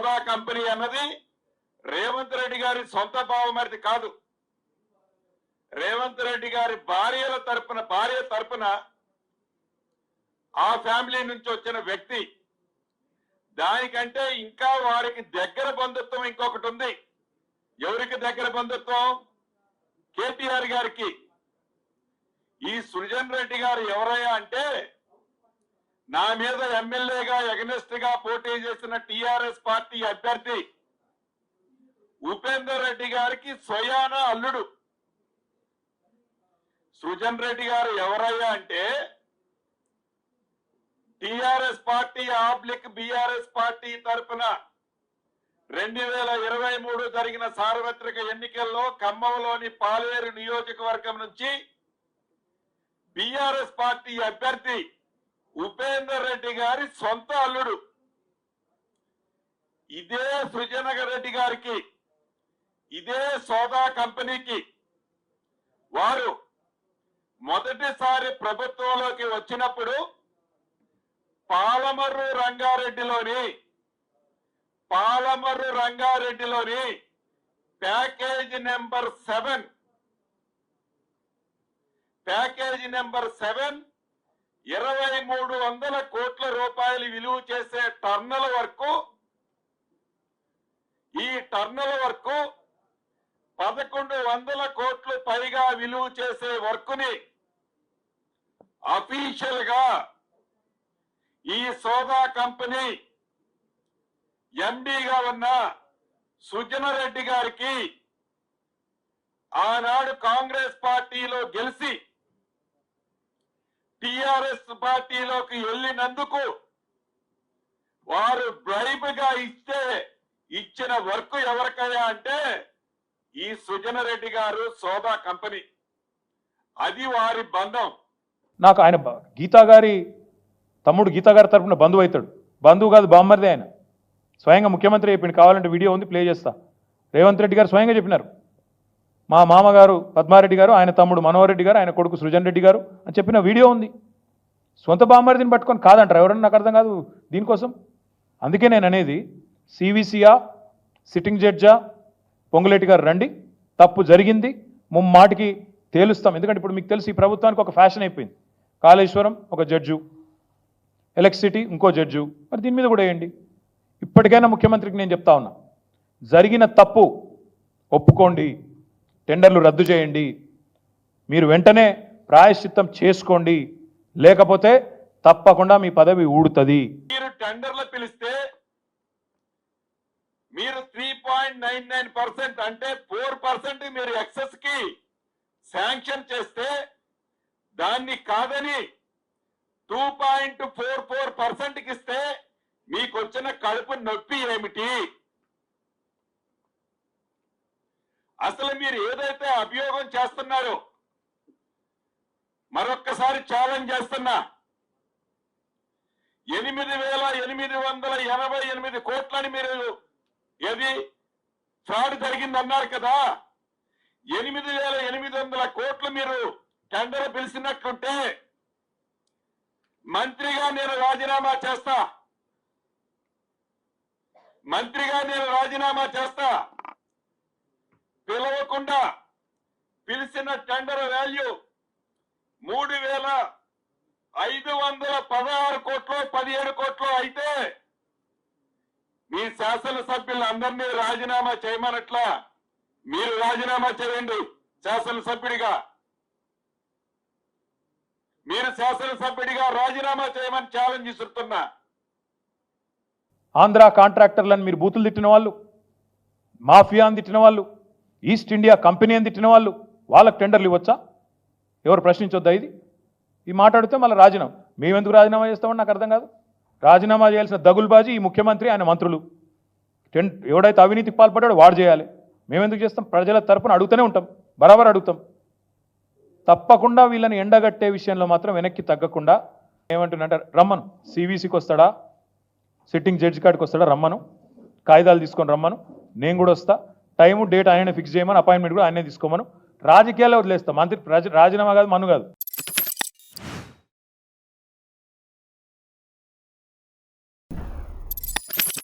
సోదా కంపెనీ అన్నది రేవంత్ రెడ్డి గారి సొంత బావమరిది కాదు. రేవంత్ రెడ్డి గారి భార్య తరపున ఆ ఫ్యామిలీ నుంచి వచ్చిన వ్యక్తి. దానికంటే ఇంకా వారికి దగ్గర బంధుత్వం ఇంకొకటి ఉంది. ఎవరికి దగ్గర బంధుత్వం? కేటీఆర్ గారికి. ఈ సృజన్ రెడ్డి గారు ఎవరయ్యా అంటే, నా మీద ఎమ్మెల్యేగా ఎగనెస్ట్ గా పోటీ చేసిన టిఆర్ఎస్ పార్టీ అభ్యర్థి ఉపేందర్ రెడ్డి గారికి స్వయాన అల్లుడు. సృజన్ రెడ్డి గారు ఎవరయ్యా అంటే, టిఆర్ఎస్ పార్టీ బీఆర్ఎస్ పార్టీ తరఫున 2023 జరిగిన సార్వత్రిక ఎన్నికల్లో ఖమ్మంలోని పాలేరు నియోజకవర్గం నుంచి బీఆర్ఎస్ పార్టీ అభ్యర్థి ఉపేందర్ రెడ్డి గారి సొంత అల్లుడు. ఇదే సృజన్ రెడ్డి గారికి, ఇదే సోదా కంపెనీకి వారు మొదటిసారి ప్రభుత్వంలోకి వచ్చినప్పుడు పాలమర్రు రంగారెడ్డిలోని ప్యాకేజీ నెంబర్ 7 2300 కోట్ల రూపాయలు విలువ చేసే టర్నల్ వర్క్, ఈ టర్నల్ వర్క్ 1100 కోట్లు పైగా విలువ చేసే వర్క్ ని అఫీషియల్ గా ఈ సోదా కంపెనీ ఎండీగా ఉన్న సుజన రెడ్డి గారికి ఆనాడు కాంగ్రెస్ పార్టీలో గెలిచి టిఆర్ఎస్ పార్టీలోకి వెళ్ళినందుకు వారు బ్రైబ్ గా ఇచ్చిన వర్క్ ఎవరికయ్యా అంటే ఈ సుజన రెడ్డి గారు సోదా కంపెనీ. అది వారి బంధం. నాకు ఆయన గీతా గారి తమ్ముడు గీతా గారి తరఫున బంధువు అవుతాడు. బంధువు కాదు, బామ్మర్దే. ఆయన స్వయంగా ముఖ్యమంత్రి చెప్పిండు. కావాలంటే వీడియో ఉంది, ప్లే చేస్తా. రేవంత్ రెడ్డి గారు స్వయంగా చెప్పినారు, మా మామగారు పద్మారెడ్డి గారు, ఆయన తమ్ముడు మనోహర్ రెడ్డి గారు, ఆయన కొడుకు సృజన్ రెడ్డి గారు అని చెప్పిన వీడియో ఉంది. సొంత బామ్మర్దిని పట్టుకొని కాదంటారు ఎవరన్నా? నాకు అర్థం కాదు దీనికోసం. అందుకే నేను అనేది, సివిసియా సిట్టింగ్ జడ్జా పొంగులేటి గారు రండి, తప్పు జరిగింది, ముమ్మాటికి తేలుస్తాం. ఎందుకంటే ఇప్పుడు మీకు తెలుసు ఈ ప్రభుత్వానికి ఒక ఫ్యాషన్ అయిపోయింది. కాళేశ్వరం ఒక జడ్జు, ఎలక్ట్రిసిటీ ఇంకో జడ్జు, మరి దీని మీద కూడా వేయండి. ఇప్పటికైనా ముఖ్యమంత్రికి నేను చెప్తా ఉన్నా, జరిగిన తప్పు ఒప్పుకోండి, టెండర్లు రద్దు చేయండి, మీరు వెంటనే ప్రాయశ్చిత్తం చేసుకోండి, లేకపోతే తప్పకుండా మీ పదవి ఊడుతుంది. మీరు టెండర్లు పిలిస్తే మీరు 3.99% అంటే 4% మీరు ఎక్సెస్ కి శాంక్షన్ చేస్తే దాన్ని కాదని 2.44% కి ఇస్తే మీకు వచ్చిన కడుపు నొప్పి ఏమిటి? అసలు మీరు ఏదైతే అభియోగం చేస్తున్నారో మరొక్కసారి ఛాలెంజ్ చేస్తున్నా, 8,888 కోట్లని మీరు ఏది ఫ్రాడ్ జరిగిందన్నారు కదా, 8,800 కోట్లు మీరు టెండర్ పిలిచినట్లుంటే మంత్రిగా నేను రాజీనామా చేస్తా. పిలవకుండా పిలిచిన టెండర్ వాల్యూ 3,516 కోట్లు 17 కోట్లు అయితే మీ శాసనసభ్యులందరినీ రాజీనామా చేయమనట్లా మీరు రాజీనామా చేయండి. శాసనసభ్యుడిగా రాజీనామా చేయమని ఛాలెంజ్ ఇస్తున్నా. ఆంధ్ర కాంట్రాక్టర్లను మీరు బూతులు తిట్టిన వాళ్ళు, మాఫియాని తిట్టిన వాళ్ళు, ఈస్ట్ ఇండియా కంపెనీ అని తిట్టిన వాళ్ళు, వాళ్ళకి టెండర్లు ఇవ్వచ్చా? ఎవరు ప్రశ్నించొద్దా? ఈ మాట్లాడితే మళ్ళీ రాజీనామా. మేమెందుకు రాజీనామా చేస్తామని నాకు అర్థం కాదు. రాజీనామా చేయాల్సిన దగులుబాజీ ఈ ముఖ్యమంత్రి, ఆయన మంత్రులు. ఎవడైతే అవినీతికి పాల్పడ్డాడో వాడు చేయాలి. మేమెందుకు చేస్తాం? ప్రజల తరపున అడుగుతూనే ఉంటాం, బరాబర్ అడుగుతాం. తప్పకుండా వీళ్ళని ఎండగట్టే విషయంలో మాత్రం వెనక్కి తగ్గకుండా ఏమంటున్నంటే, రమ్మను, సివిసికి వస్తాడా, సిట్టింగ్ జడ్జి కాడికి వస్తాడా, రమ్మను, కాగితాలు తీసుకొని రమ్మను, నేను కూడా వస్తా, టైము డేట్ ఆయనే ఫిక్స్ చేయమని, అపాయింట్మెంట్ కూడా ఆయనే తీసుకోమను, రాజకీయాల్లో వదిలేస్తాం. మంత్రి రాజీనామా కాదు, మను కాదు.